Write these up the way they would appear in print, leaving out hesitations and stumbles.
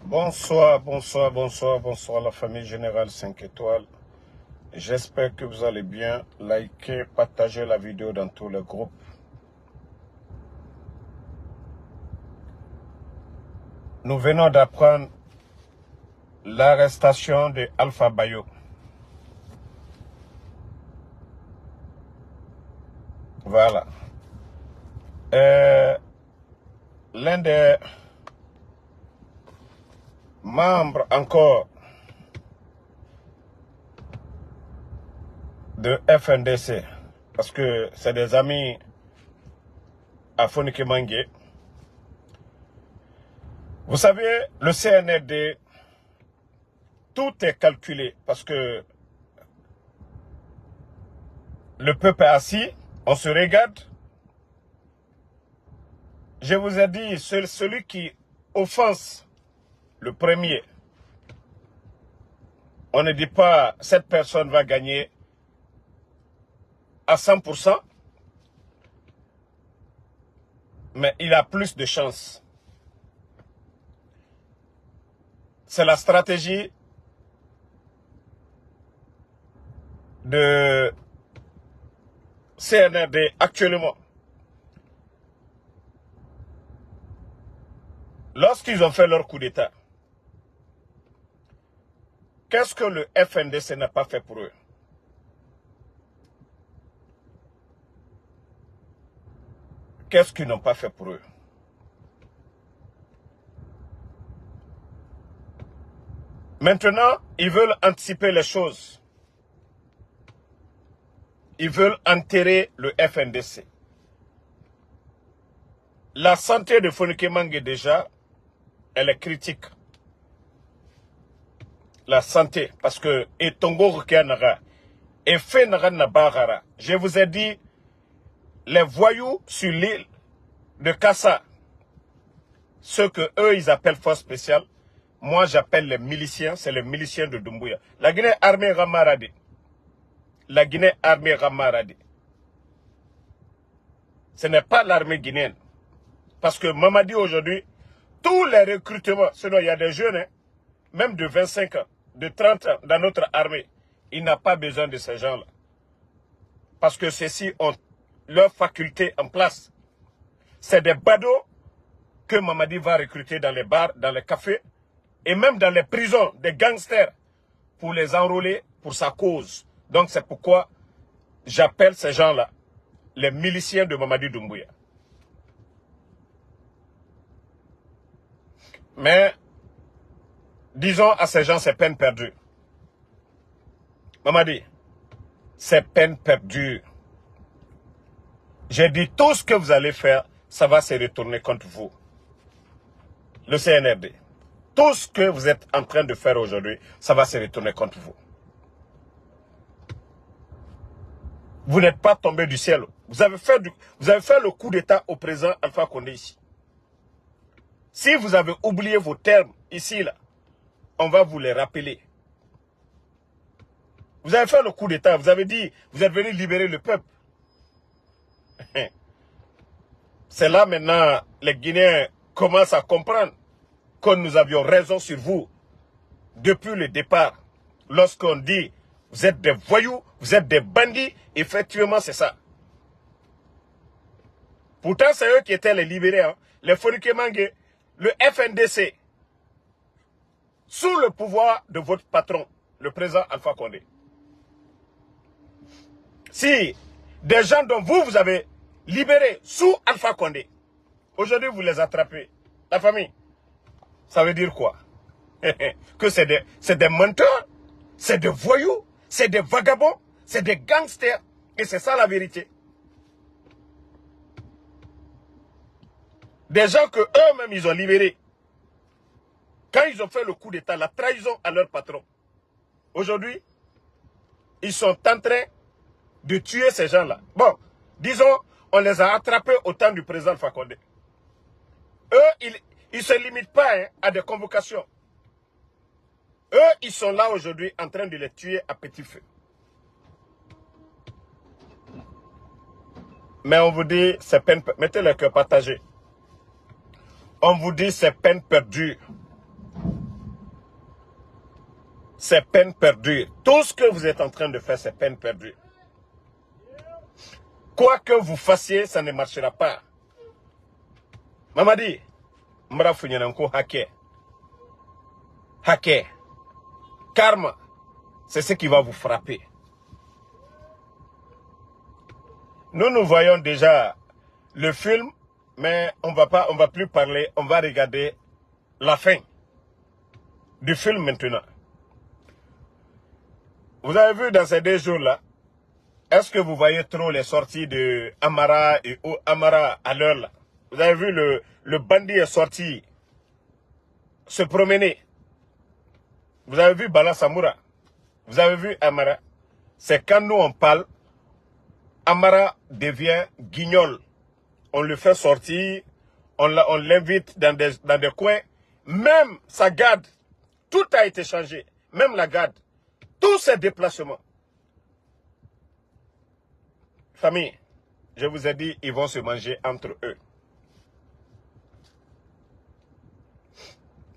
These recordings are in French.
Bonsoir, bonsoir, bonsoir, bonsoir la famille Générale 5 étoiles. J'espère que vous allez bien. Likez, partagez la vidéo dans tous les groupes. Nous venons d'apprendre l'arrestation de Alpha Bayo. Voilà. L'un des membres encore de FNDC, parce que c'est des amis à Fonike Mangue. Vous savez, le CNRD, tout est calculé parce que le peuple est assis, on se regarde. Je vous ai dit, celui qui offense le premier, on ne dit pas cette personne va gagner à 100%, mais il a plus de chances. C'est la stratégie de CNRD actuellement. Lorsqu'ils ont fait leur coup d'État, qu'est-ce que le FNDC n'a pas fait pour eux? Qu'est-ce qu'ils n'ont pas fait pour eux? Maintenant, ils veulent anticiper les choses. Ils veulent enterrer le FNDC. La santé de Fonike Mangue déjà, elle est critique. La santé, parce que je vous ai dit, les voyous sur l'île de Kassa, ceux que eux ils appellent force spéciale, moi j'appelle les miliciens, c'est les miliciens de Doumbouya. La Guinée armée Ramaradi. La Guinée armée Ramaradi. Ce n'est pas l'armée guinéenne. Parce que Mamadi aujourd'hui, tous les recrutements, sinon il y a des jeunes, hein, même de 25 ans, de 30 ans dans notre armée, il n'a pas besoin de ces gens-là. Parce que ceux-ci ont leurs facultés en place. C'est des badauds que Mamadi va recruter dans les bars, dans les cafés, et même dans les prisons, des gangsters, pour les enrôler pour sa cause. Donc c'est pourquoi j'appelle ces gens-là les miliciens de Mamadi Doumbouya. Mais, disons à ces gens, c'est peine perdue. Mamadi, c'est peine perdue. J'ai dit, tout ce que vous allez faire, ça va se retourner contre vous. Le CNRD. Tout ce que vous êtes en train de faire aujourd'hui, ça va se retourner contre vous. Vous n'êtes pas tombé du ciel. Vous avez fait le coup d'État au président Alpha Condé ici. Si vous avez oublié vos termes ici, là, on va vous les rappeler. Vous avez fait le coup d'État, vous avez dit, vous êtes venu libérer le peuple. C'est là maintenant, les Guinéens commencent à comprendre que nous avions raison sur vous depuis le départ. Lorsqu'on dit, vous êtes des voyous, vous êtes des bandits, effectivement c'est ça. Pourtant c'est eux qui étaient les libérés, hein. Les Fonike Mangue, le FNDC, sous le pouvoir de votre patron, le président Alpha Condé. Si des gens dont vous avez libérés sous Alpha Condé, aujourd'hui vous les attrapez, la famille, ça veut dire quoi? Que c'est des menteurs, c'est des voyous, c'est des vagabonds, c'est des gangsters, et c'est ça la vérité. Des gens que eux-mêmes ils ont libérés. Quand ils ont fait le coup d'État, la trahison à leur patron. Aujourd'hui, ils sont en train de tuer ces gens-là. Bon, disons, on les a attrapés au temps du président Alpha Condé. Eux, ils ne se limitent pas, hein, à des convocations. Eux, ils sont là aujourd'hui en train de les tuer à petit feu. Mais on vous dit, c'est peine perdue. Mettez le cœur partagé. On vous dit, c'est peine perdue. c'est peine perdue. Tout ce que vous êtes en train de faire, c'est peine perdue. Quoi que vous fassiez, ça ne marchera pas. Mamadi, Mbra Funyananko hacker. Hacker. Karma, c'est ce qui va vous frapper. Nous voyons déjà le film, mais on va plus parler, on va regarder la fin du film maintenant. Vous avez vu dans ces 2 jours-là, est-ce que vous voyez trop les sorties de Amara et Amara à l'heure là? Vous avez vu le bandit est sorti se promener. Vous avez vu Bala Samoura. Vous avez vu Amara. C'est quand nous on parle, Amara devient guignol. On le fait sortir, on l'invite dans des coins. Même sa garde, tout a été changé. Même la garde, tous ces déplacements. Famille, je vous ai dit, ils vont se manger entre eux.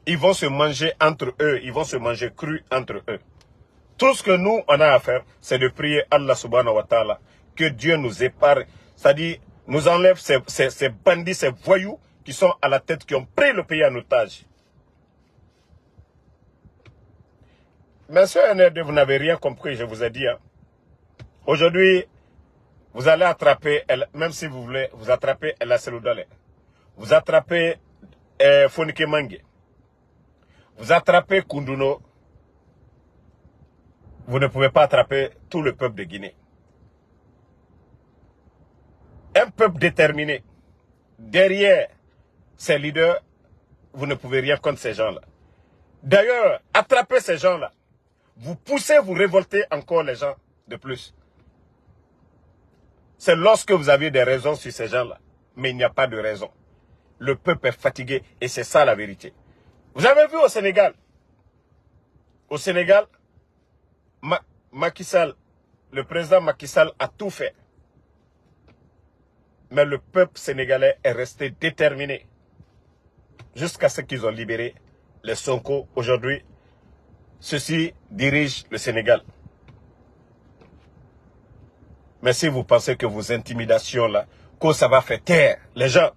Ils vont se manger entre eux, ils vont se manger cru entre eux. Tout ce que nous, on a à faire, c'est de prier Allah subhanahu wa ta'ala, que Dieu nous épargne, c'est-à-dire nous enlève ces bandits, ces voyous qui sont à la tête, qui ont pris le pays en otage. Monsieur NRD, vous n'avez rien compris, je vous ai dit. Hein. Aujourd'hui, vous allez attraper, même si vous voulez, vous attrapez El Seloudale. Vous attrapez Fonike Mange. Vous attrapez Kunduno. Vous ne pouvez pas attraper tout le peuple de Guinée. Un peuple déterminé. Derrière ces leaders, vous ne pouvez rien contre ces gens-là. D'ailleurs, attrapez ces gens-là. Vous poussez, vous révoltez encore les gens de plus. C'est lorsque vous avez des raisons sur ces gens-là. Mais il n'y a pas de raison. Le peuple est fatigué et c'est ça la vérité. Vous avez vu au Sénégal. Au Sénégal, Macky Sall, le président Macky Sall a tout fait. Mais le peuple sénégalais est resté déterminé. Jusqu'à ce qu'ils ont libéré les Sonko. Aujourd'hui, ceux-ci dirigent le Sénégal. Mais si vous pensez que vos intimidations là, que ça va faire taire les gens,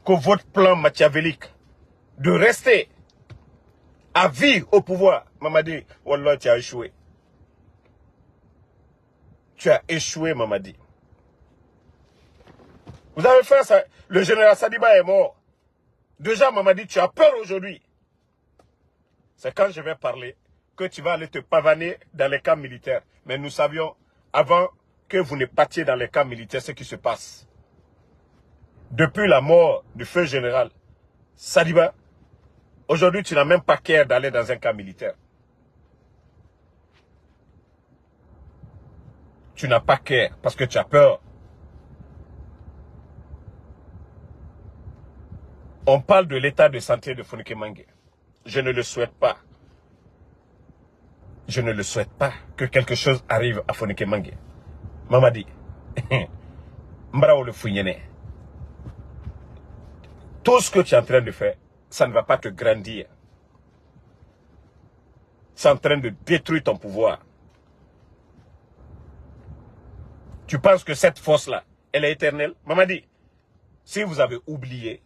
que votre plan machiavélique de rester à vie au pouvoir, Mamadi, Wallah, tu as échoué. Tu as échoué, Mamadi. Vous avez fait ça. Le général Sadiba est mort. Déjà, Mamadi, tu as peur aujourd'hui. C'est quand je vais parler que tu vas aller te pavaner dans les camps militaires. Mais nous savions, avant que vous ne partiez dans les camps militaires, ce qui se passe. Depuis la mort du feu général Sadiba, aujourd'hui, tu n'as même pas cœur d'aller dans un camp militaire. Tu n'as pas cœur parce que tu as peur. On parle de l'état de santé de Fonike Mange. Je ne le souhaite pas. Je ne le souhaite pas que quelque chose arrive à Fonike Mange. Mamadi, Mbrao le Founyene. Tout ce que tu es en train de faire, ça ne va pas te grandir. C'est en train de détruire ton pouvoir. Tu penses que cette force-là, elle est éternelle? Mamadi, si vous avez oublié,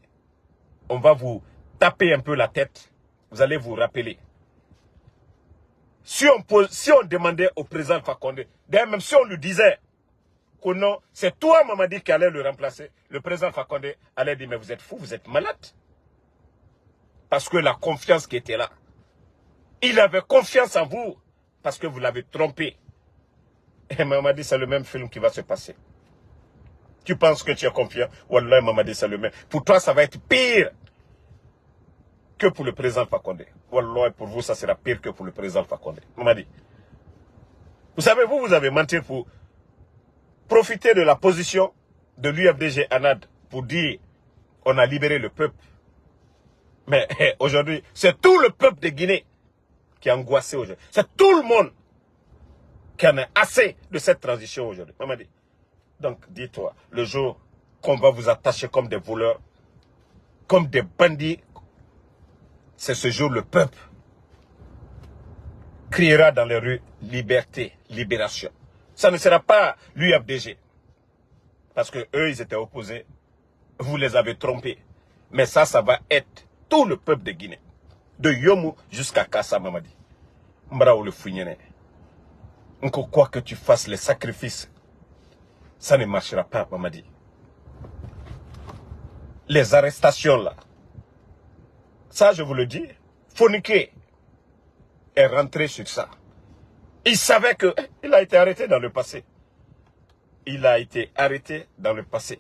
on va vous taper un peu la tête. Vous allez vous rappeler. Si on demandait au président Fakonde, d'ailleurs même si on lui disait que non, c'est toi Mamadi qui allait le remplacer, le président Fakonde allait dire mais vous êtes fou, vous êtes malade. Parce que la confiance qui était là, il avait confiance en vous parce que vous l'avez trompé. Et Mamadi, c'est le même film qui va se passer. Tu penses que tu es confiant? Wallah, Mamadi, c'est le même. Pour toi, ça va être pire que pour le président Fakonde. Wallah, pour vous, ça sera pire que pour le président Fakonde. Mamadi. Vous savez, vous avez menti pour profiter de la position de l'UFDG ANAD pour dire on a libéré le peuple. Mais aujourd'hui, c'est tout le peuple de Guinée qui est angoissé aujourd'hui. C'est tout le monde qui en a assez de cette transition aujourd'hui. Mamadi. Donc, dis-toi, le jour qu'on va vous attacher comme des voleurs, comme des bandits, c'est ce jour le peuple criera dans les rues liberté, libération. Ça ne sera pas l'UFDG. Parce que eux, ils étaient opposés. Vous les avez trompés. Mais ça va être tout le peuple de Guinée. De Yomu jusqu'à Kassa Mamadi. Mbrao le Fouignene. Quoi que tu fasses les sacrifices, ça ne marchera pas, Mamadi. Les arrestations là, ça je vous le dis, Fonike est rentré sur ça. Il savait qu'il a été arrêté dans le passé. Il a été arrêté dans le passé.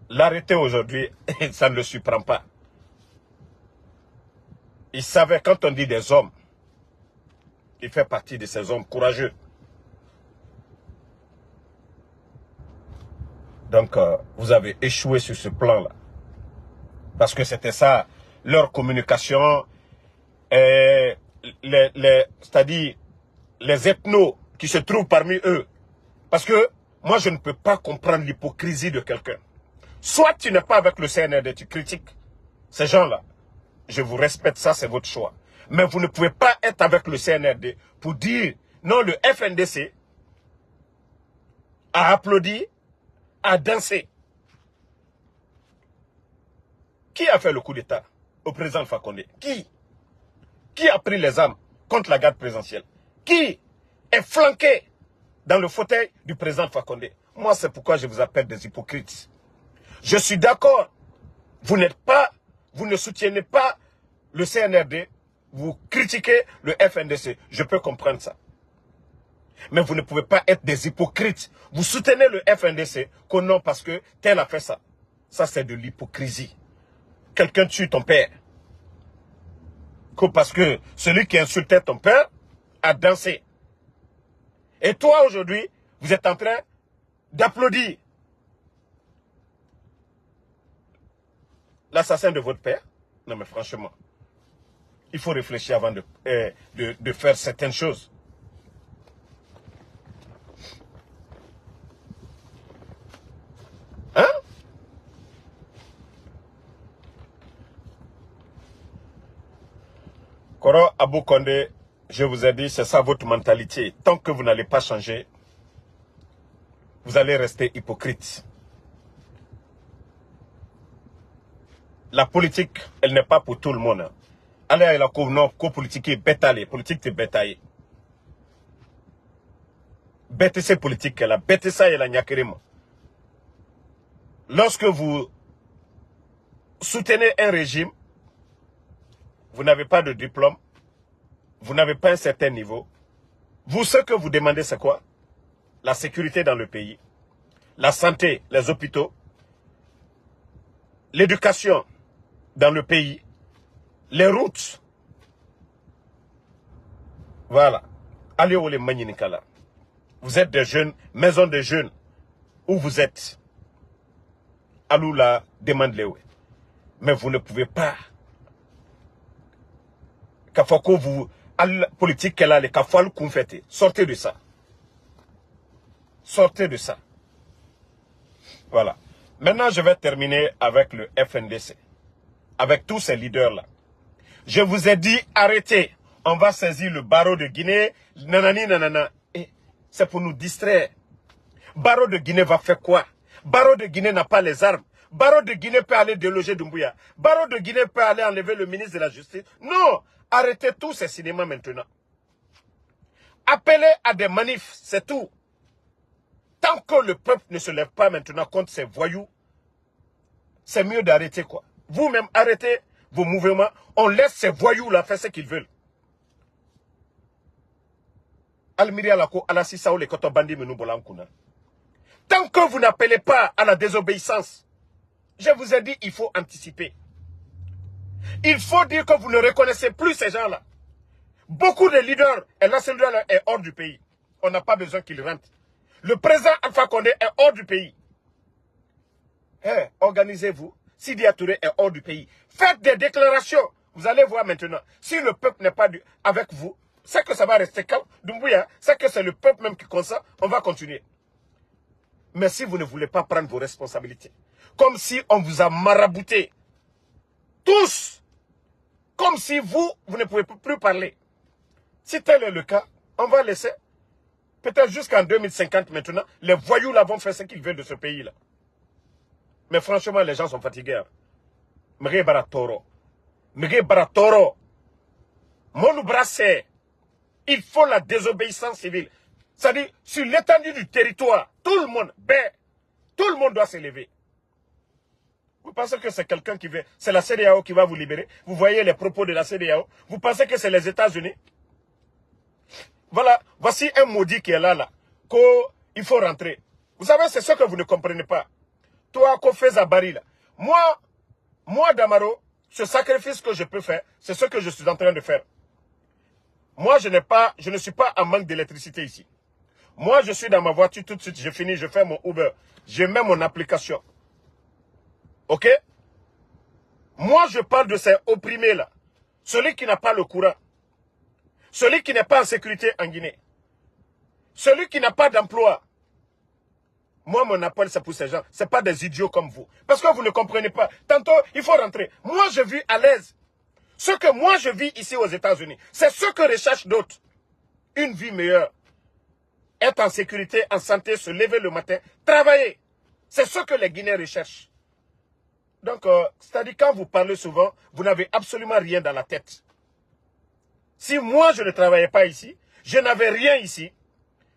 L'arrêter aujourd'hui, ça ne le surprend pas. Il savait, quand on dit des hommes, il fait partie de ces hommes courageux. Donc, vous avez échoué sur ce plan-là. Parce que c'était ça, leur communication, c'est-à-dire les ethnos qui se trouvent parmi eux. Parce que moi, je ne peux pas comprendre l'hypocrisie de quelqu'un. Soit tu n'es pas avec le CNRD, tu critiques ces gens-là. Je vous respecte, ça c'est votre choix. Mais vous ne pouvez pas être avec le CNRD pour dire, non, le FNDC a applaudi, a dansé. Qui a fait le coup d'État au président Alpha Condé? Qui a pris les armes contre la garde présidentielle? Qui est flanqué dans le fauteuil du président Alpha Condé? Moi, c'est pourquoi je vous appelle des hypocrites. Je suis d'accord. Vous ne soutiennez pas le CNRD, vous critiquez le FNDC. Je peux comprendre ça. Mais vous ne pouvez pas être des hypocrites. Vous soutenez le FNDC que non parce que tel a fait ça. Ça, c'est de l'hypocrisie. Quelqu'un tue ton père. Que parce que celui qui insultait ton père a dansé. Et toi, aujourd'hui, vous êtes en train d'applaudir l'assassin de votre père. Non, mais franchement, il faut réfléchir avant de faire certaines choses. Hein? Koro Abou Condé, je vous ai dit, c'est ça votre mentalité. Tant que vous n'allez pas changer, vous allez rester hypocrite. La politique, elle n'est pas pour tout le monde. Allez à la politique bétalée, politique de bétaillé. Bête c'est politique, la bête ça et la nyakérima. Lorsque vous soutenez un régime, vous n'avez pas de diplôme, vous n'avez pas un certain niveau. Vous, ce que vous demandez, c'est quoi? La sécurité dans le pays, la santé, les hôpitaux, l'éducation dans le pays, les routes. Voilà. Allez où les Magninikala. Vous êtes des jeunes, maison des jeunes. Où vous êtes? Aloula demande les. Mais vous ne pouvez pas. Kafako vous, politique qu'elle a, les kafal confété. Sortez de ça. Sortez de ça. Voilà. Maintenant, je vais terminer avec le FNDC. Avec tous ces leaders-là. Je vous ai dit, arrêtez. On va saisir le barreau de Guinée. Nanani, nanana. Et c'est pour nous distraire. Barreau de Guinée va faire quoi? Barreau de Guinée n'a pas les armes. Barreau de Guinée peut aller déloger Doumbouya. Barreau de Guinée peut aller enlever le ministre de la Justice. Non. Arrêtez tous ces cinémas maintenant. Appelez à des manifs, c'est tout. Tant que le peuple ne se lève pas maintenant contre ces voyous, c'est mieux d'arrêter quoi. Vous-même, arrêtez vos mouvements. On laisse ces voyous-là faire ce qu'ils veulent. Almiri Alako, Alassisa ou les Kotobandi Menouboulankuna. Tant que vous n'appelez pas à la désobéissance, je vous ai dit, il faut anticiper. Il faut dire que vous ne reconnaissez plus ces gens-là. Beaucoup de leaders, et là, celui-là est hors du pays. On n'a pas besoin qu'il rentre. Le président Alpha Condé est hors du pays. Organisez-vous. Sidi Touré est hors du pays. Faites des déclarations. Vous allez voir maintenant. Si le peuple n'est pas avec vous, c'est que ça va rester calme. Doumbouya, c'est que c'est le peuple même qui consent. On va continuer. Mais si vous ne voulez pas prendre vos responsabilités, comme si on vous a marabouté, tous, comme si vous ne pouvez plus parler. Si tel est le cas, on va laisser. Peut-être jusqu'en 2050 maintenant, les voyous là vont faire ce qu'ils veulent de ce pays-là. Mais franchement, les gens sont fatigués. Mre Baratoro. Mre Baratoro. Mon brassé. Il faut la désobéissance civile. C'est-à-dire, sur l'étendue du territoire, tout le monde doit s'élever. Vous pensez que c'est quelqu'un qui veut, c'est la CEDEAO qui va vous libérer? Vous voyez les propos de la CEDEAO? Vous pensez que c'est les États-Unis? Voilà, voici un maudit qui est là, qu'il faut rentrer. Vous savez, c'est ce que vous ne comprenez pas. Toi, qu'on fait Zabari, là. Moi, Damaro, ce sacrifice que je peux faire, c'est ce que je suis en train de faire. Moi, je ne suis pas en manque d'électricité ici. Moi, je suis dans ma voiture tout de suite, je finis, je fais mon Uber. Je mets mon application. Ok? Moi, je parle de ces opprimés là. Celui qui n'a pas le courant. Celui qui n'est pas en sécurité en Guinée. Celui qui n'a pas d'emploi. Moi, mon appel, c'est pour ces gens. Ce n'est pas des idiots comme vous. Parce que vous ne comprenez pas. Tantôt, il faut rentrer. Moi, je vis à l'aise. Ce que moi, je vis ici aux États-Unis, c'est ce que recherchent d'autres. Une vie meilleure. Être en sécurité, en santé, se lever le matin, travailler. C'est ce que les Guinéens recherchent. Donc, c'est-à-dire quand vous parlez souvent, vous n'avez absolument rien dans la tête. Si moi, je ne travaillais pas ici, je n'avais rien ici,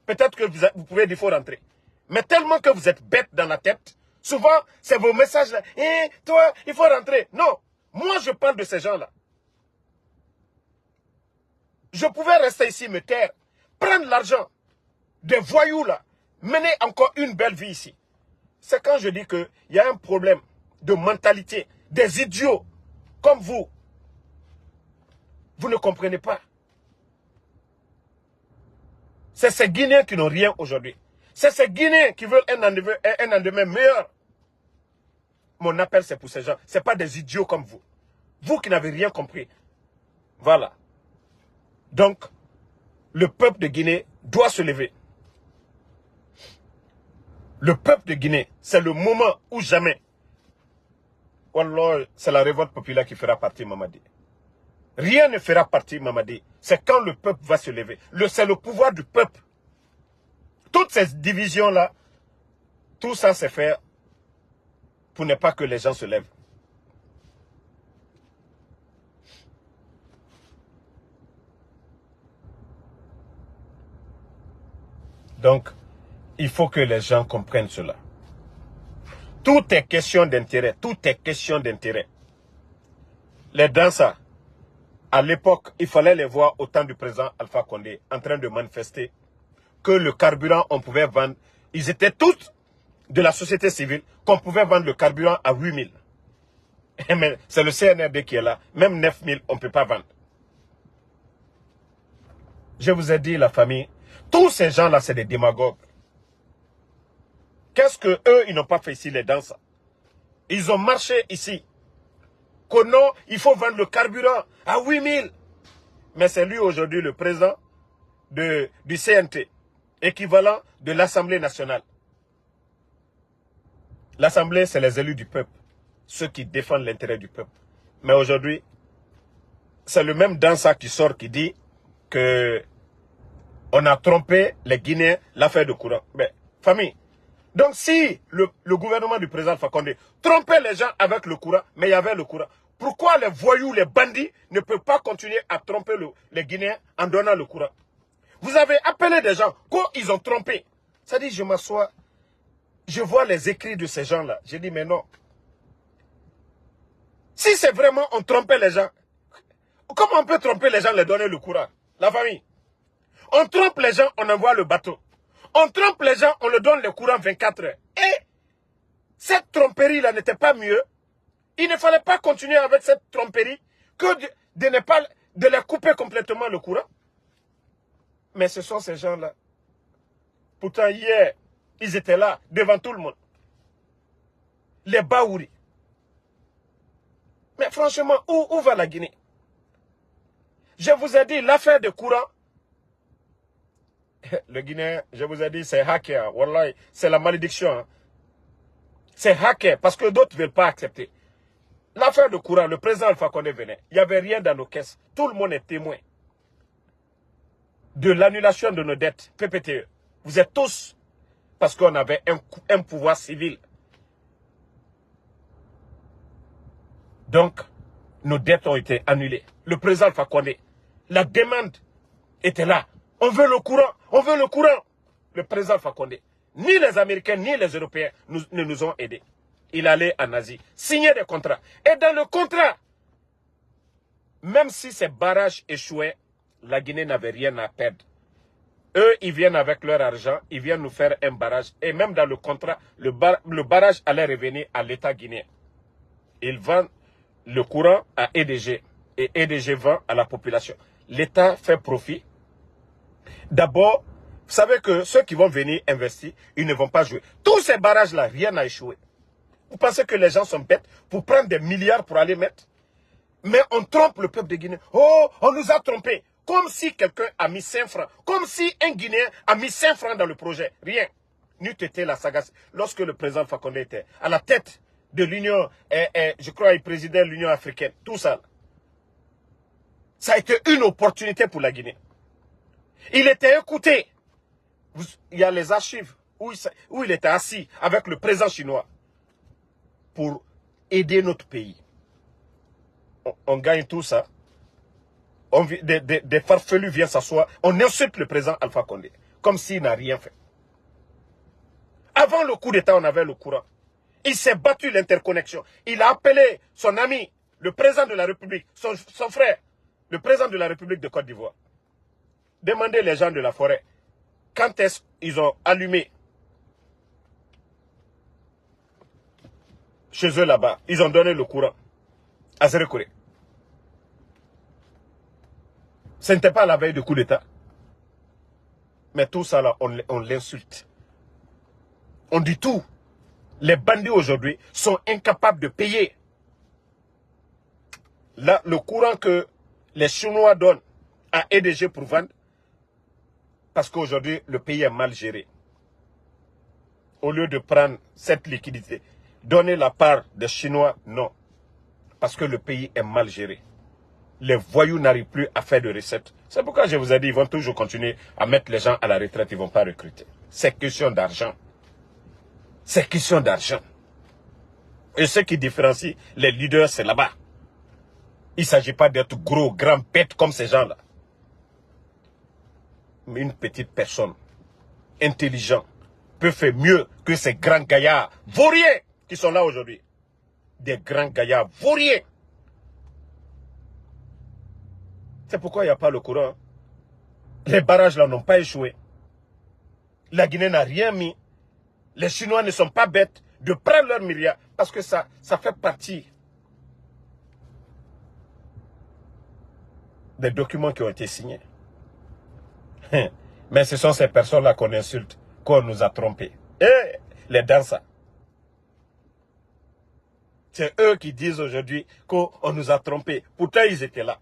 peut-être que vous pouvez dire qu'il faut rentrer. Mais tellement que vous êtes bête dans la tête, souvent, c'est vos messages là. Eh, toi, il faut rentrer. Non, moi, je parle de ces gens-là. Je pouvais rester ici, me taire, prendre l'argent des voyous là, mener encore une belle vie ici. C'est quand je dis qu'il y a un problème de mentalité, des idiots comme vous. Vous ne comprenez pas. C'est ces Guinéens qui n'ont rien aujourd'hui. C'est ces Guinéens qui veulent un lendemain meilleur. Mon appel, c'est pour ces gens. Ce n'est pas des idiots comme vous. Vous qui n'avez rien compris. Voilà. Donc, le peuple de Guinée doit se lever. Le peuple de Guinée, c'est le moment où jamais. Wallah, c'est la révolte populaire qui fera partie, Mamadi. Rien ne fera partie, Mamadi. C'est quand le peuple va se lever. C'est le pouvoir du peuple. Toutes ces divisions-là, tout ça c'est fait pour ne pas que les gens se lèvent. Donc, il faut que les gens comprennent cela. Tout est question d'intérêt. Tout est question d'intérêt. Les danseurs, à l'époque, il fallait les voir au temps du président Alpha Condé en train de manifester que le carburant, on pouvait vendre. Ils étaient tous de la société civile qu'on pouvait vendre le carburant à 8 000. Mais c'est le CNRD qui est là. Même 9 000, on ne peut pas vendre. Je vous ai dit, la famille, tous ces gens-là, c'est des démagogues. Qu'est-ce que eux, ils n'ont pas fait ici, les danseurs? Ils ont marché ici. Que non, il faut vendre le carburant à 8 000. Mais c'est lui aujourd'hui le président du CNT, équivalent de l'Assemblée nationale. L'Assemblée, c'est les élus du peuple, ceux qui défendent l'intérêt du peuple. Mais aujourd'hui, c'est le même danseur qui sort qui dit que on a trompé les Guinéens l'affaire de courant. Mais, famille, donc si le gouvernement du président Alpha Condé trompait les gens avec le courant, mais il y avait le courant, pourquoi les voyous, les bandits ne peuvent pas continuer à tromper les Guinéens en donnant le courant? Vous avez appelé des gens quand ils ont trompé. Ça dit, je m'assois, je vois les écrits de ces gens-là. J'ai dit, mais non. Si c'est vraiment on trompait les gens, comment on peut tromper les gens, les donner le courant? La famille. On trompe les gens, on envoie le bateau. On trompe les gens, on leur donne le courant 24 heures. Et cette tromperie-là n'était pas mieux. Il ne fallait pas continuer avec cette tromperie que de les couper complètement le courant. Mais ce sont ces gens-là. Pourtant, hier, ils étaient là, devant tout le monde. Les Baouri. Mais franchement, où va la Guinée? Je vous ai dit, l'affaire de courant, le Guinéen, je vous ai dit, c'est hacker. Wallahi, c'est la malédiction. Hein. C'est hacker, parce que d'autres ne veulent pas accepter. L'affaire de courant, le président Alpha Condé venait. Il n'y avait rien dans nos caisses. Tout le monde est témoin. de l'annulation de nos dettes, PPTE. Vous êtes tous, parce qu'on avait un pouvoir civil. Donc, nos dettes ont été annulées. Le président Alpha Condé, la demande était là. On veut le courant, on veut le courant. Le président Alpha Condé, ni les Américains, ni les Européens ne nous ont aidés. Il allait en Asie, signer des contrats. Et dans le contrat, même si ces barrages échouaient, la Guinée n'avait rien à perdre. Eux, ils viennent avec leur argent, ils viennent nous faire un barrage. Et même dans le contrat, le barrage allait revenir à l'État guinéen. Ils vendent le courant à EDG. Et EDG vend à la population. L'État fait profit. D'abord, vous savez que ceux qui vont venir investir, ils ne vont pas jouer. Tous ces barrages-là, rien n'a échoué. Vous pensez que les gens sont bêtes pour prendre des milliards pour aller mettre? Mais on trompe le peuple de Guinée. Oh, on nous a trompés. Comme si quelqu'un a mis 5 francs. Comme si un Guinéen a mis 5 francs dans le projet. Rien. N'eût été la sagacité. Lorsque le président Alpha Condé était à la tête de l'Union, je crois qu'il présidait l'Union africaine. Tout ça. Ça a été une opportunité pour la Guinée. Il était écouté. Il y a les archives où il était assis avec le président chinois pour aider notre pays. On gagne tout ça. Des farfelus viennent s'asseoir. On insulte le président Alpha Condé comme s'il n'a rien fait. Avant le coup d'État, on avait le courant. Il s'est battu l'interconnexion. Il a appelé son ami, le président de la République, son frère, le président de la République de Côte d'Ivoire. Demandez les gens de la forêt. Quand est-ce qu'ils ont allumé chez eux là-bas, ils ont donné le courant à Sérékouré. Ce n'était pas la veille du coup d'État. Mais tout ça là, on l'insulte. On dit tout. Les bandits aujourd'hui sont incapables de payer. Là, le courant que les Chinois donnent à EDG pour vendre, parce qu'aujourd'hui, le pays est mal géré. Au lieu de prendre cette liquidité, donner la part des Chinois, non. Parce que le pays est mal géré. Les voyous n'arrivent plus à faire de recettes. C'est pourquoi je vous ai dit, ils vont toujours continuer à mettre les gens à la retraite, ils ne vont pas recruter. C'est question d'argent. C'est question d'argent. Et ce qui différencie les leaders, c'est là-bas. Il ne s'agit pas d'être gros, grand, bête comme ces gens-là. Mais une petite personne, intelligente, peut faire mieux que ces grands gaillards vauriens qui sont là aujourd'hui. Des grands gaillards vauriens. C'est pourquoi il n'y a pas le courant. Les barrages là n'ont pas échoué. La Guinée n'a rien mis. Les Chinois ne sont pas bêtes de prendre leurs milliards parce que ça fait partie des documents qui ont été signés. Mais ce sont ces personnes-là qu'on insulte, qu'on nous a trompés. Et les danseurs. C'est eux qui disent aujourd'hui qu'on nous a trompés. Pourtant, ils étaient là.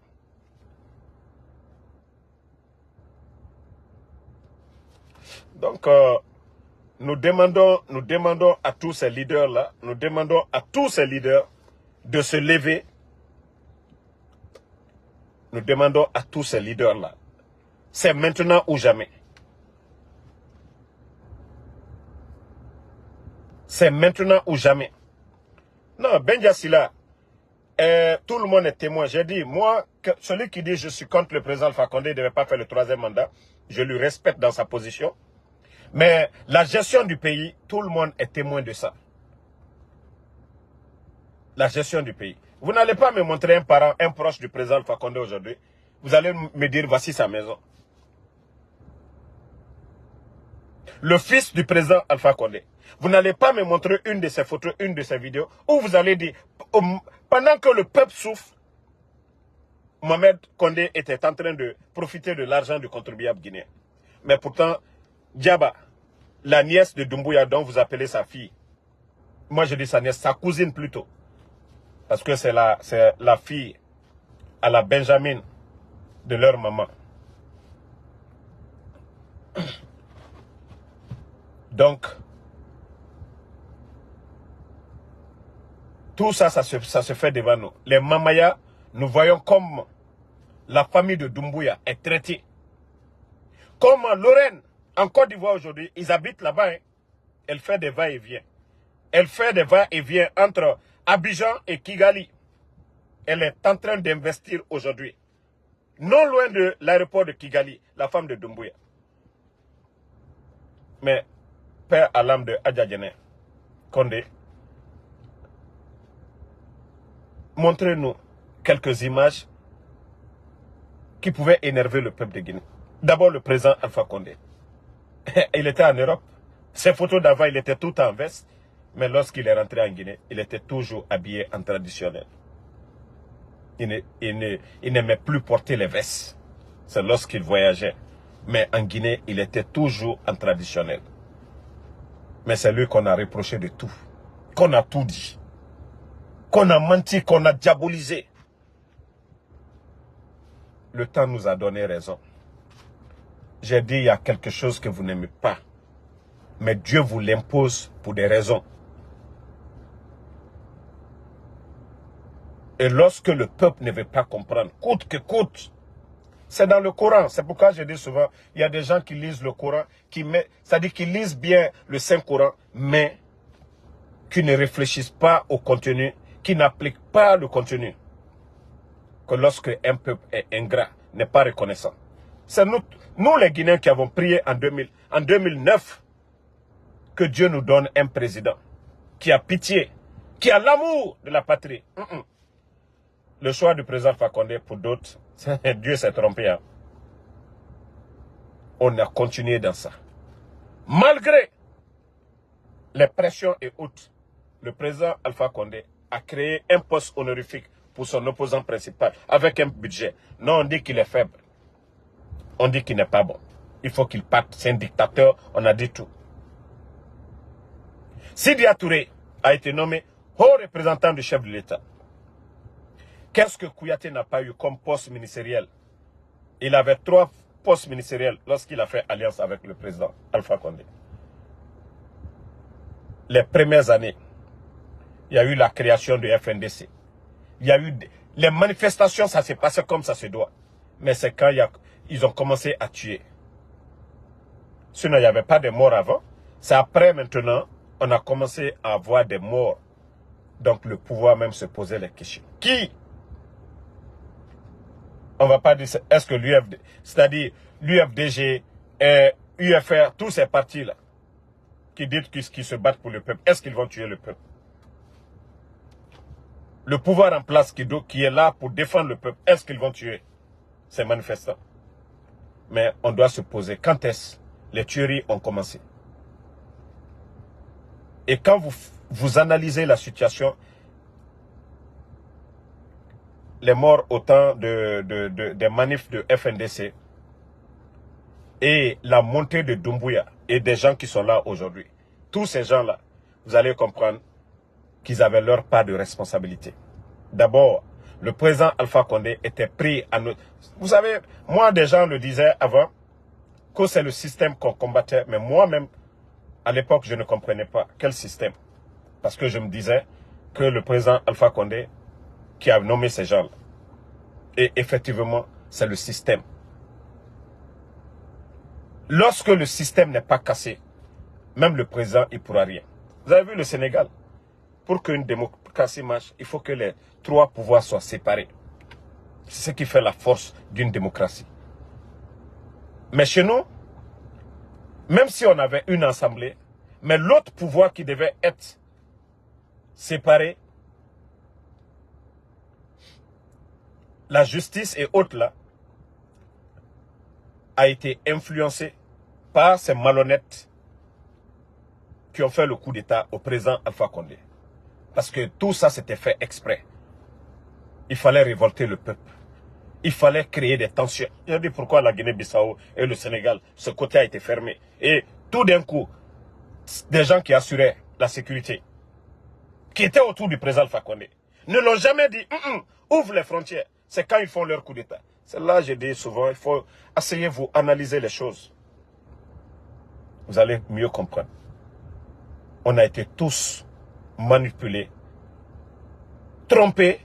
Donc, nous demandons à tous ces leaders-là, nous demandons à tous ces leaders de se lever. Nous demandons à tous ces leaders-là. C'est maintenant ou jamais. C'est maintenant ou jamais. Non, Benjassila, tout le monde est témoin. J'ai dit, moi, celui qui dit je suis contre le président Alpha Condé ne devait pas faire le 3e mandat. Je lui respecte dans sa position. Mais la gestion du pays, tout le monde est témoin de ça. La gestion du pays. Vous n'allez pas me montrer un parent, un proche du président Alpha Condé aujourd'hui. Vous allez me dire, voici sa maison. Le fils du président Alpha Condé. Vous n'allez pas me montrer une de ses photos, une de ses vidéos, où vous allez dire, pendant que le peuple souffre, Mohamed Condé était en train de profiter de l'argent du contribuable guinéen. Mais pourtant, Diaba, la nièce de Doumbouya, dont vous appelez sa fille, moi je dis sa nièce, sa cousine plutôt, parce que c'est la fille à la Benjamin de leur maman. Donc, tout ça, ça se fait devant nous. Les Mamaya, nous voyons comme la famille de Doumbouya est traitée. Comme Lorraine, en Côte d'Ivoire aujourd'hui, ils habitent là-bas. Hein. Elle fait des va-et-vient. Elle fait des va-et-vient entre Abidjan et Kigali. Elle est en train d'investir aujourd'hui. Non loin de l'aéroport de Kigali, la femme de Doumbouya. Mais, père à l'âme de Adjadjene, Condé, montrez-nous quelques images qui pouvaient énerver le peuple de Guinée. D'abord, le président Alpha Condé. Il était en Europe. Ses photos d'avant, il était tout en veste. Mais lorsqu'il est rentré en Guinée, il était toujours habillé en traditionnel. Il n'aimait plus porter les vestes. C'est lorsqu'il voyageait. Mais en Guinée, il était toujours en traditionnel. Mais c'est lui qu'on a reproché de tout. Qu'on a tout dit. Qu'on a menti, qu'on a diabolisé. Le temps nous a donné raison. J'ai dit, il y a quelque chose que vous n'aimez pas. Mais Dieu vous l'impose pour des raisons. Et lorsque le peuple ne veut pas comprendre, coûte que coûte, c'est dans le Coran. C'est pourquoi je dis souvent, il y a des gens qui lisent le Coran, c'est-à-dire qu'ils lisent bien le Saint-Coran, mais qui ne réfléchissent pas au contenu, qui n'appliquent pas le contenu. Que lorsque un peuple est ingrat, n'est pas reconnaissant. C'est nous les Guinéens qui avons prié en 2009, que Dieu nous donne un président qui a pitié, qui a l'amour de la patrie. Le choix du président Fakonde, pour d'autres, Dieu s'est trompé. Hein. On a continué dans ça. Malgré les pressions et autres, le président Alpha Condé a créé un poste honorifique pour son opposant principal, avec un budget. Non, on dit qu'il est faible. On dit qu'il n'est pas bon. Il faut qu'il parte. C'est un dictateur. On a dit tout. Sidya Touré a été nommé haut représentant du chef de l'État. Qu'est-ce que Kouyaté n'a pas eu comme poste ministériel? Il avait 3 postes ministériels lorsqu'il a fait alliance avec le président Alpha Condé. Les premières années, il y a eu la création du FNDC. Il y a eu les manifestations, ça s'est passé comme ça se doit. Mais c'est quand ils ont commencé à tuer. Sinon, il n'y avait pas de morts avant. C'est après maintenant, on a commencé à avoir des morts. Donc le pouvoir même se posait les questions. Qui? On ne va pas dire, est-ce que l'UFD, c'est-à-dire l'UFDG, UFR, tous ces partis-là, qui disent qu'ils se battent pour le peuple, est-ce qu'ils vont tuer le peuple? Le pouvoir en place qui est là pour défendre le peuple, est-ce qu'ils vont tuer ces manifestants? Mais on doit se poser, quand est-ce les tueries ont commencé? Et quand vous analysez la situation, les morts au temps des manifs de FNDC et la montée de Doumbouya et des gens qui sont là aujourd'hui, tous ces gens-là, vous allez comprendre qu'ils avaient leur part de responsabilité. D'abord, le président Alpha Condé était pris à notre... Vous savez, moi, des gens le disaient avant que c'est le système qu'on combattait, mais moi-même, à l'époque, je ne comprenais pas quel système. Parce que je me disais que le président Alpha Condé qui a nommé ces gens-là. Et effectivement, c'est le système. Lorsque le système n'est pas cassé, même le président, il ne pourra rien. Vous avez vu le Sénégal? Pour qu'une démocratie marche, il faut que les 3 pouvoirs soient séparés. C'est ce qui fait la force d'une démocratie. Mais chez nous, même si on avait une assemblée, mais l'autre pouvoir qui devait être séparé, la justice et autres là, a été influencé par ces malhonnêtes qui ont fait le coup d'État au président Alpha Condé. Parce que tout ça c'était fait exprès. Il fallait révolter le peuple. Il fallait créer des tensions. Je dis pourquoi la Guinée-Bissau et le Sénégal, ce côté a été fermé. Et tout d'un coup, des gens qui assuraient la sécurité, qui étaient autour du président Alpha Condé, ne l'ont jamais dit, ouvre les frontières. C'est quand ils font leur coup d'État. C'est là, je dis souvent, il faut asseyez-vous, analyser les choses. Vous allez mieux comprendre. On a été tous manipulés, trompés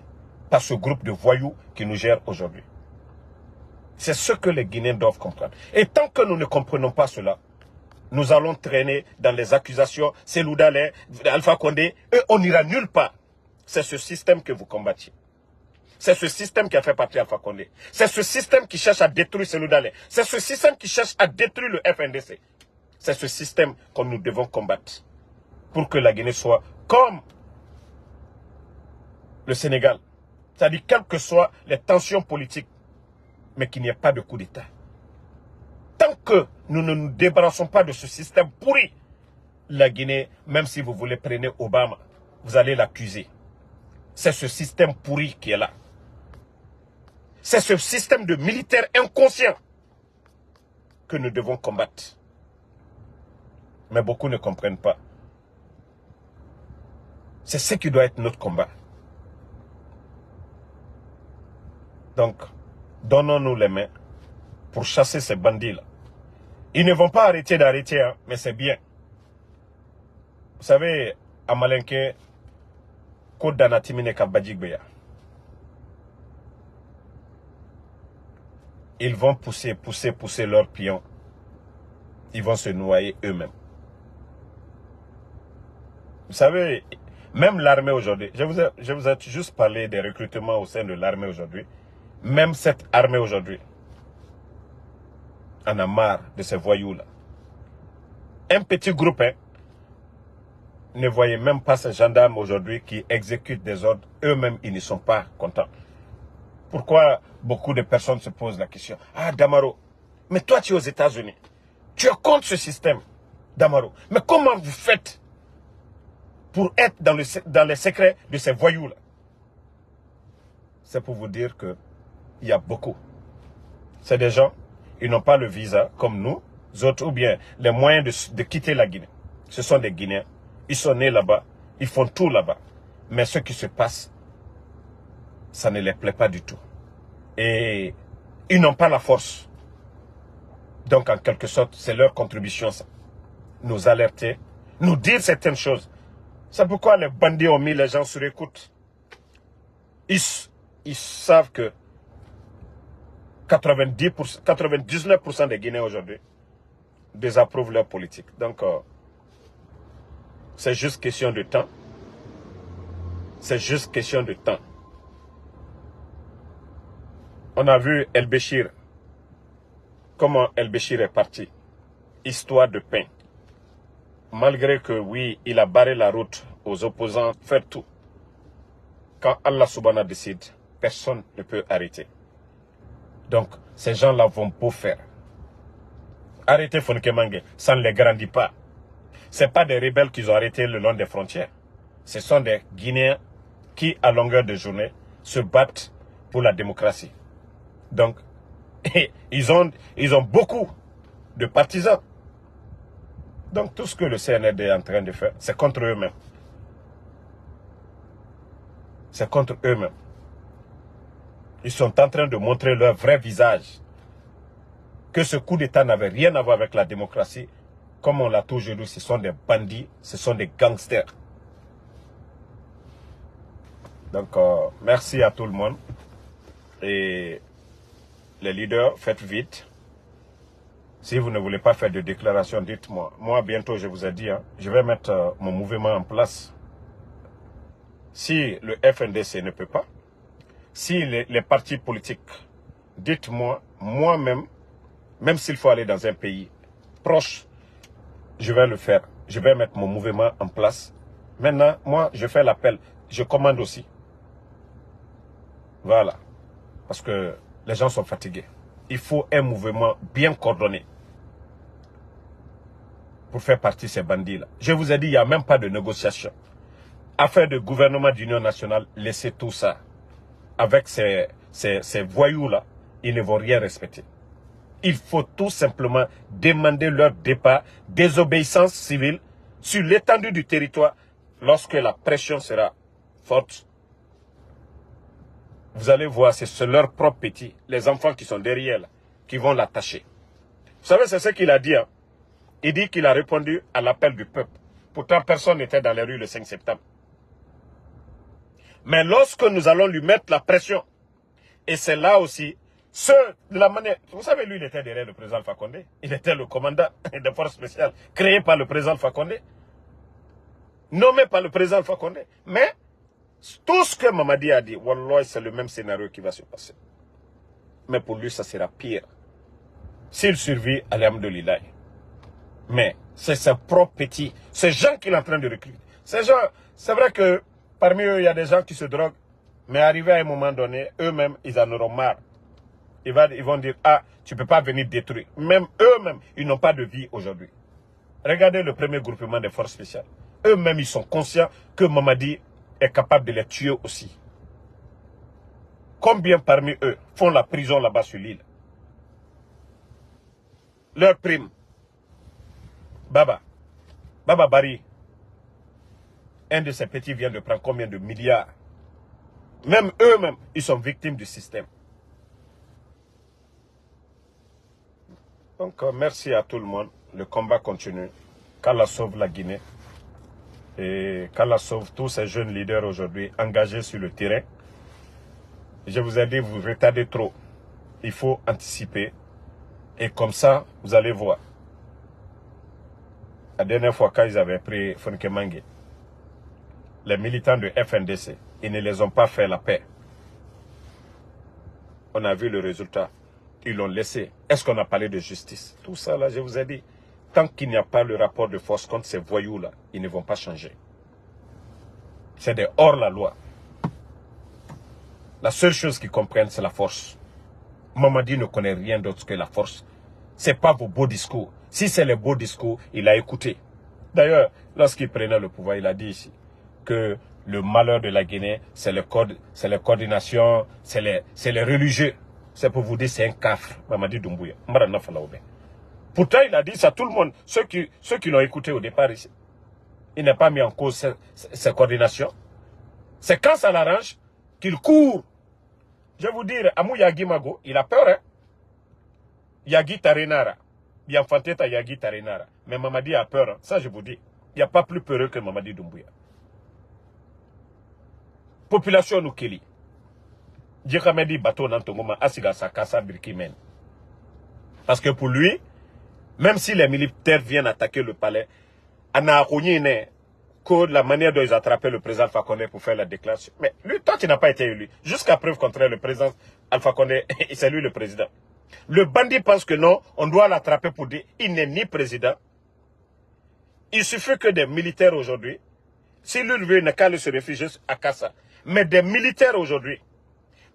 par ce groupe de voyous qui nous gère aujourd'hui. C'est ce que les Guinéens doivent comprendre. Et tant que nous ne comprenons pas cela, nous allons traîner dans les accusations, c'est Loudalé, Alpha Condé, et on n'ira nulle part. C'est ce système que vous combattiez. C'est ce système qui a fait partie Alpha Condé. C'est ce système qui cherche à détruire Cellou Dalein. C'est ce système qui cherche à détruire le FNDC. C'est ce système que nous devons combattre pour que la Guinée soit comme le Sénégal. C'est-à-dire, quelles que soient les tensions politiques, mais qu'il n'y ait pas de coup d'État. Tant que nous ne nous débarrassons pas de ce système pourri, la Guinée, même si vous voulez prendre Obama, vous allez l'accuser. C'est ce système pourri qui est là. C'est ce système de militaires inconscients que nous devons combattre. Mais beaucoup ne comprennent pas. C'est ce qui doit être notre combat. Donc, donnons-nous les mains pour chasser ces bandits-là. Ils ne vont pas arrêter d'arrêter, hein, mais c'est bien. Vous savez, à Malinké, Côte d'Anatimine Kabadjigbeya. Ils vont pousser leurs pions. Ils vont se noyer eux-mêmes. Vous savez, même l'armée aujourd'hui, je vous ai juste parlé des recrutements au sein de l'armée aujourd'hui. Même cette armée aujourd'hui en a marre de ces voyous-là. Un petit groupe, hein, ne voyez même pas ces gendarmes aujourd'hui qui exécutent des ordres. Eux-mêmes, ils ne sont pas contents. Pourquoi beaucoup de personnes se posent la question? Ah, Damaro, mais toi tu es aux États-Unis. Tu es contre ce système, Damaro. Mais comment vous faites pour être dans les secrets de ces voyous-là? C'est pour vous dire que il y a beaucoup. C'est des gens, ils n'ont pas le visa comme nous autres, ou bien les moyens de quitter la Guinée. Ce sont des Guinéens. Ils sont nés là-bas. Ils font tout là-bas. Mais ce qui se passe, ça ne les plaît pas du tout. Et ils n'ont pas la force. Donc, en quelque sorte, c'est leur contribution, ça. Nous alerter, nous dire certaines choses. C'est pourquoi les bandits ont mis les gens sur écoute. Ils savent que 99% des Guinéens aujourd'hui désapprouvent leur politique. Donc, c'est juste question de temps. C'est juste question de temps. On a vu El Béchir, comment El Béchir est parti. Histoire de pain. Malgré que, oui, il a barré la route aux opposants, faire tout. Quand Allah Subhanahu décide, personne ne peut arrêter. Donc, ces gens-là vont beau faire. Arrêter Fonkemangue, ça ne les grandit pas. Ce n'est pas des rebelles qu'ils ont arrêtés le long des frontières. Ce sont des Guinéens qui, à longueur de journée, se battent pour la démocratie. Donc, ils ont beaucoup de partisans. Donc, tout ce que le CNRD est en train de faire, c'est contre eux-mêmes. C'est contre eux-mêmes. Ils sont en train de montrer leur vrai visage. Que ce coup d'État n'avait rien à voir avec la démocratie. Comme on l'a toujours dit, ce sont des bandits, ce sont des gangsters. Donc, merci à tout le monde. Et les leaders, faites vite. Si vous ne voulez pas faire de déclaration, dites-moi. Moi, bientôt, je vous ai dit, hein, je vais mettre mon mouvement en place. Si le FNDC ne peut pas, si les partis politiques, dites-moi, moi-même, même s'il faut aller dans un pays proche, je vais le faire. Je vais mettre mon mouvement en place. Maintenant, moi, je fais l'appel. Je commande aussi. Voilà. Parce que les gens sont fatigués. Il faut un mouvement bien coordonné pour faire partie de ces bandits-là. Je vous ai dit, il n'y a même pas de négociation. Affaire de gouvernement d'union nationale, laissez tout ça. Avec ces voyous-là, ils ne vont rien respecter. Il faut tout simplement demander leur départ, désobéissance civile sur l'étendue du territoire lorsque la pression sera forte. Vous allez voir, c'est leurs propres petits, les enfants qui sont derrière, là, qui vont l'attacher. Vous savez, c'est ce qu'il a dit. Hein? Il dit qu'il a répondu à l'appel du peuple. Pourtant, personne n'était dans les rues le 5 septembre. Mais lorsque nous allons lui mettre la pression, et c'est là aussi De la manière, vous savez, lui, il était derrière le président Alpha Condé. Il était le commandant des forces spéciales créé par le président Alpha Condé, nommé par le président Alpha Condé. Mais tout ce que Mamadi a dit, wallah, c'est le même scénario qui va se passer. Mais pour lui, ça sera pire. S'il survit, alhamdoulilah. Mais c'est ses propres petits, ces gens qu'il est en train de recruter. Ces gens, c'est vrai que parmi eux, il y a des gens qui se droguent. Mais arrivé à un moment donné, eux-mêmes, ils en auront marre. Ils vont dire, ah, tu ne peux pas venir détruire. Même eux-mêmes, ils n'ont pas de vie aujourd'hui. Regardez le premier groupement des forces spéciales. Eux-mêmes, ils sont conscients que Mamadi est capable de les tuer aussi. Combien parmi eux font la prison là-bas sur l'île? Leur prime. Baba Bari, un de ces petits vient de prendre combien de milliards? Même eux-mêmes, ils sont victimes du système. Donc, merci à tout le monde. Le combat continue. Qu'Allah sauve la Guinée. Et qu'Allah sauve tous ces jeunes leaders aujourd'hui engagés sur le terrain. Je vous ai dit, vous retardez trop. Il faut anticiper. Et comme ça, vous allez voir. La dernière fois, quand ils avaient pris Fonkemangue, les militants de FNDC, ils ne les ont pas fait la paix. On a vu le résultat. Ils l'ont laissé. Est-ce qu'on a parlé de justice? Tout ça, là, je vous ai dit, tant qu'il n'y a pas le rapport de force contre ces voyous-là, ils ne vont pas changer. C'est des hors-la-loi. La seule chose qu'ils comprennent, c'est la force. Mamadi ne connaît rien d'autre que la force. Ce n'est pas vos beaux discours. Si c'est les beaux discours, il a écouté. D'ailleurs, lorsqu'il prenait le pouvoir, il a dit ici que le malheur de la Guinée, c'est les coordinations, c'est les religieux. C'est pour vous dire, c'est un cafre, Mamadi Doumbouya. Pourtant, il a dit ça à tout le monde, ceux qui l'ont écouté au départ ici. Il n'a pas mis en cause ces coordinations. C'est quand ça l'arrange qu'il court. Je vais vous dire, Amou Yagi Mago, il a peur, hein. Yagi Tarenara. Bienfanteta Yagi Tarenara. Mais Mamadi a peur, hein. Ça je vous dis. Il n'y a pas plus peureux que Mamadi Doumbouya. Population Nukeli. Djikamedi Bato Nantongoma Asiga Sakasa Birkimen. Parce que pour lui, même si les militaires viennent attaquer le palais, que la manière dont ils attrapaient le président Alpha Condé pour faire la déclaration. Mais lui, toi, tu n'as pas été élu. Jusqu'à preuve contraire, le président Alpha Condé, c'est lui le président. Le bandit pense que non, on doit l'attraper pour dire il n'est ni président. Il suffit que des militaires aujourd'hui, si lui veut, il n'a qu'à aller se réfugier à Kassa. Mais des militaires aujourd'hui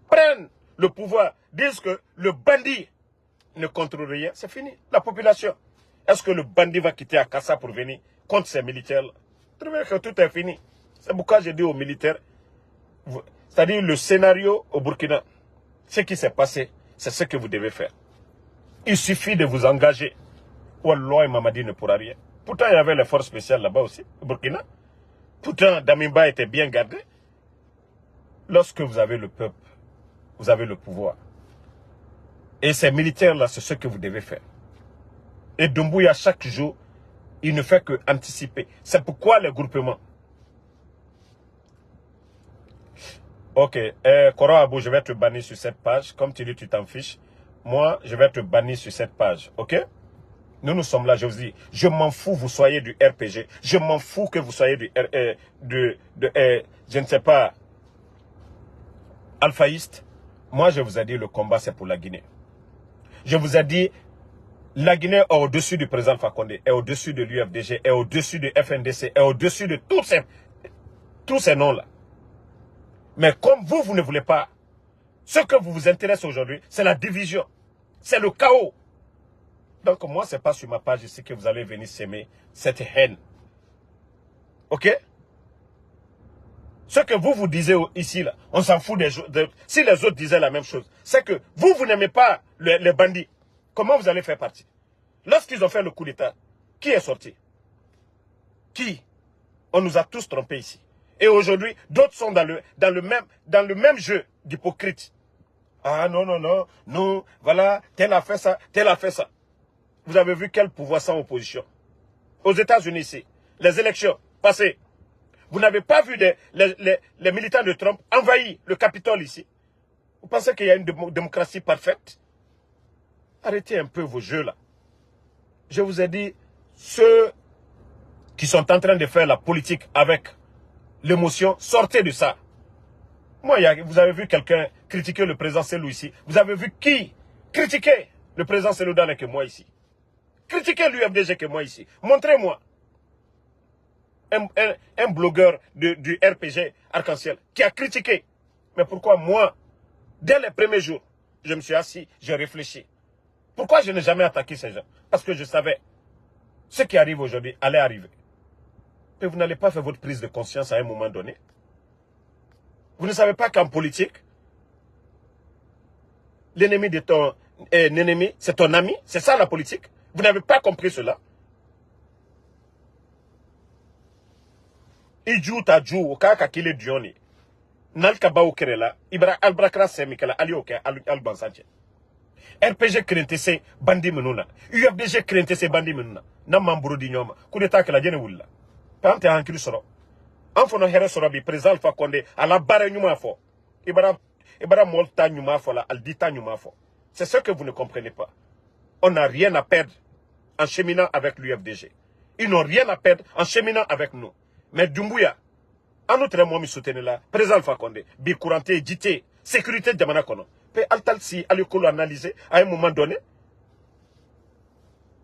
prennent le pouvoir, disent que le bandit ne contrôle rien, c'est fini. La population. Est-ce que le bandit va quitter Akassa pour venir contre ces militaires-là? Que tout est fini. C'est pourquoi j'ai dit aux militaires, c'est-à-dire le scénario au Burkina, ce qui s'est passé, c'est ce que vous devez faire. Il suffit de vous engager. Wallah, Mamadi ne pourra rien. Pourtant, il y avait les forces spéciales là-bas aussi, au Burkina. Pourtant, Damimba était bien gardé. Lorsque vous avez le peuple, vous avez le pouvoir. Et ces militaires-là, c'est ce que vous devez faire. Et Doumbouya, chaque jour, il ne fait que anticiper. C'est pourquoi les groupements. Ok, Koro Abou, je vais te bannir sur cette page. Comme tu dis, tu t'en fiches. Moi, je vais te bannir sur cette page. Ok? Nous sommes là, je vous dis. Je m'en fous, vous soyez du RPG. Je m'en fous que vous soyez je ne sais pas, alphaïste. Moi, je vous ai dit, le combat, c'est pour la Guinée. Je vous ai dit, la Guinée est au-dessus du président Alpha Condé, est au-dessus de l'UFDG, est au-dessus du FNDC, est au-dessus de tous ces noms-là. Mais comme vous ne voulez pas, ce que vous intéresse aujourd'hui, c'est la division, c'est le chaos. Donc moi, ce n'est pas sur ma page ici que vous allez venir s'aimer cette haine. Ok? Ce que vous disiez ici, là, on s'en fout des autres. Si les autres disaient la même chose, c'est que vous n'aimez pas les bandits. Comment vous allez faire partie? Lorsqu'ils ont fait le coup d'État, qui est sorti? Qui? On nous a tous trompés ici. Et aujourd'hui, d'autres sont dans le même jeu d'hypocrite. Ah non, non, voilà, tel a fait ça, tel a fait ça. Vous avez vu quel pouvoir sans opposition? Aux États-Unis ici, les élections passées. Vous n'avez pas vu les militants de Trump envahir le Capitole ici. Vous pensez qu'il y a une démocratie parfaite? Arrêtez un peu vos jeux là. Je vous ai dit, ceux qui sont en train de faire la politique avec l'émotion, sortez de ça. Moi, vous avez vu quelqu'un critiquer le président Selou ici. Vous avez vu qui critiquer le président Selou Dane que moi ici? Critiquez l'UFDG que moi ici. Montrez-moi un blogueur du RPG Arc-en-Ciel qui a critiqué. Mais pourquoi moi, dès les premiers jours, je me suis assis, j'ai réfléchi. Pourquoi je n'ai jamais attaqué ces gens? Parce que je savais ce qui arrive aujourd'hui allait arriver. Et vous n'allez pas faire votre prise de conscience à un moment donné. Vous ne savez pas qu'en politique, l'ennemi de ton ennemi, c'est ton ami. C'est ça la politique. Vous n'avez pas compris cela. Iju ta ju okaka kile dioni. Nalka ba kerela, ibra albrakra semikala alioke albansache. RPG krentese bandi menuna. UFDG krentese bandi menuna. Na mamburu di nyoma. Kudeta kala jene wulla. Pante hankiri soro. Anfono here soro bi président Alpha Condé ala bare nyuma fo. Ibara molta nyuma fo la aldita nyuma fo. C'est ce que vous ne comprenez pas. On n'a rien à perdre en cheminant avec l'UFDG. Ils n'ont rien à perdre en cheminant avec nous. Mais Doumbouya, en outre, moi, je soutiens là, président Alpha Condé, bi couranté, dité, sécurité de Manakono. Puis, Altalsi, Alikolo analyser à un moment donné.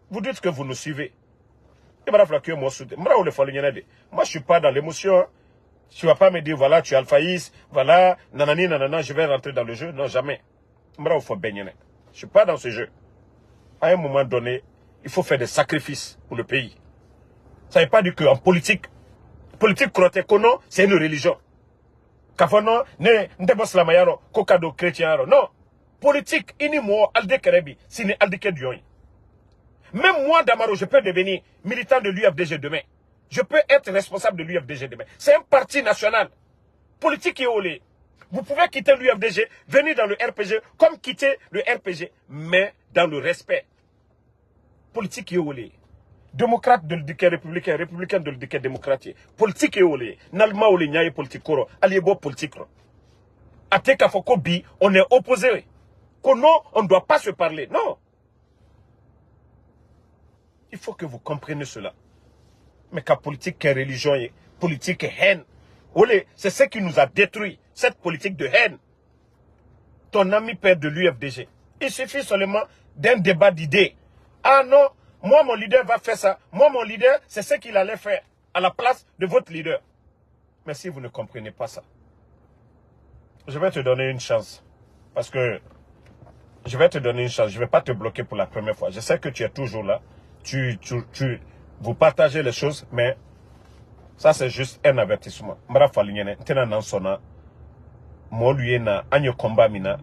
Vous dites que vous nous suivez. Et moi, je ne suis pas dans l'émotion. Tu ne vas pas me dire, voilà, tu es Alphaïs, voilà, nanani, nanana, je vais rentrer dans le jeu. Non, jamais. Je ne suis pas dans ce jeu. À un moment donné, il faut faire des sacrifices pour le pays. Ça ne veut pas dire qu'en politique, c'est une religion. Kafono, kokado chrétien. Non. Politique, inimo, alde kerebi, sine alde kedioy. Même moi, Damaro, je peux devenir militant de l'UFDG demain. Je peux être responsable de l'UFDG demain. C'est un parti national. Politique et olé. Vous pouvez quitter l'UFDG, venir dans le RPG, comme quitter le RPG, mais dans le respect. Politique et olé. Démocrate de l'éduqué républicain, républicain de l'éduqué démocratique. Politique et olé. Nalma olé nyaye politique koro. Aliebo politique. Ateka fokobi, on est opposé. Kono, on ne doit pas se parler. Non. Il faut que vous compreniez cela. Mais qu'à politique et religion, politique et haine. Olé, c'est ce qui nous a détruit. Cette politique de haine. Ton ami père de l'UFDG. Il suffit seulement d'un débat d'idées. Ah non, moi mon leader va faire ça. Moi mon leader, c'est ce qu'il allait faire à la place de votre leader. Mais si vous ne comprenez pas ça, je vais te donner une chance. Parce que je vais te donner une chance. Je ne vais pas te bloquer pour la première fois. Je sais que tu es toujours là. Vous partagez les choses, mais ça c'est juste un avertissement. Mbara falinyene, tena nansona, mo luye na anyo komba mina,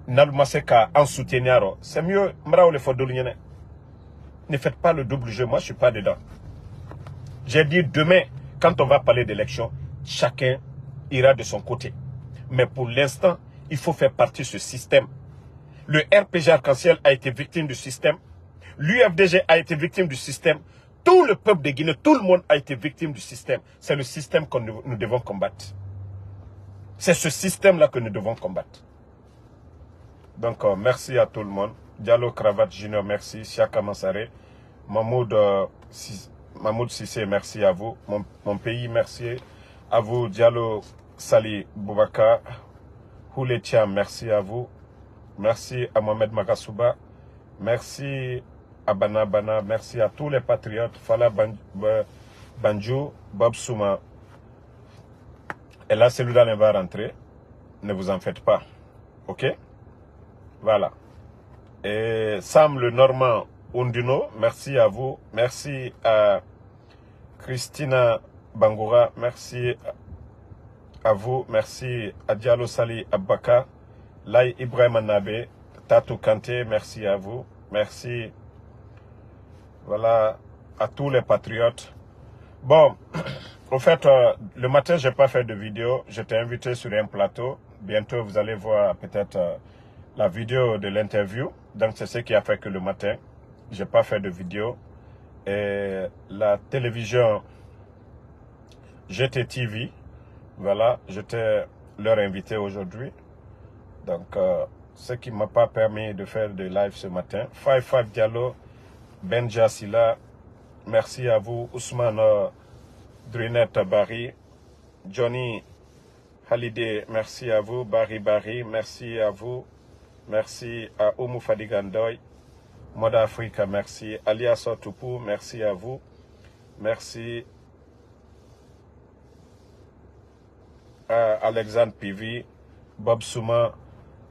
nalumaseka en souteniaro. C'est mieux, mbara ole fodolinyene. Ne faites pas le double jeu, moi je suis pas dedans. J'ai dit demain, quand on va parler d'élection, chacun ira de son côté. Mais pour l'instant, il faut faire partie de ce système. Le RPG Arc-en-Ciel a été victime du système. L'UFDG a été victime du système. Tout le peuple de Guinée, tout le monde a été victime du système. C'est le système que nous devons combattre. C'est ce système-là que nous devons combattre. Donc, merci à tout le monde. Diallo Cravate Junior, merci. Siaka Mansare. Mahmoud Sissé, merci à vous. Mon pays, merci à vous. Diallo Sali Boubaka. Houlé Thiam, merci à vous. Merci à Mohamed Makasouba. Merci à Bana Bana. Merci à tous les patriotes. Fala Banjo, Bob Souma. Et là, celui-là va rentrer. Ne vous en faites pas. Ok? Voilà. Et Sam le Normand Undino, merci à vous. Merci à Christina Bangoura. Merci à vous. Merci à Diallo Sali Abaka. Lai Ibrahim Anabe. Tatou Kanté, merci à vous. Merci. Voilà. À tous les patriotes. Bon. En fait, le matin, je n'ai pas fait de vidéo. J'étais invité sur un plateau. Bientôt, vous allez voir peut-être la vidéo de l'interview. Donc, c'est ce qui a fait que le matin, je n'ai pas fait de vidéo. Et la télévision GTTV, voilà, j'étais leur invité aujourd'hui. Donc, ce qui ne m'a pas permis de faire de live ce matin. 55 Diallo, Benja Silla, merci à vous. Ousmane Drinette Barry, Johnny Halidé, merci à vous. Barry, merci à vous. Merci à Oumou Fadigandoy. Moda Africa, merci. Alias Otupu, merci à vous. Merci à Alexandre Pivi, Bob Souma,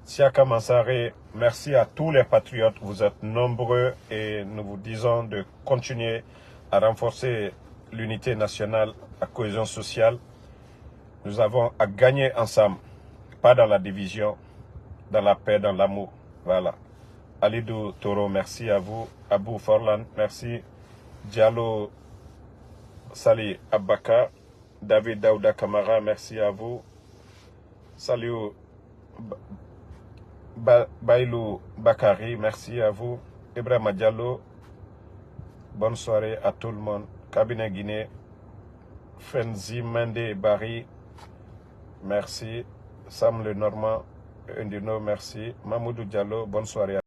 Siaka Mansare, merci à tous les patriotes. Vous êtes nombreux et nous vous disons de continuer à renforcer l'unité nationale, la cohésion sociale. Nous avons à gagner ensemble, pas dans la division, dans la paix, dans l'amour. Voilà. Alidou Toro, merci à vous. Abou Forlan, merci. Diallo Sali Abaka, David Daouda Kamara, merci à vous. Salut Bailou Bakari, merci à vous. Ibrahima Diallo, bonne soirée à tout le monde. Cabinet Guinée, Fenzi Mende Barry, merci. Sam Le Normand, Indino, merci. Mamoudou Diallo, bonne soirée.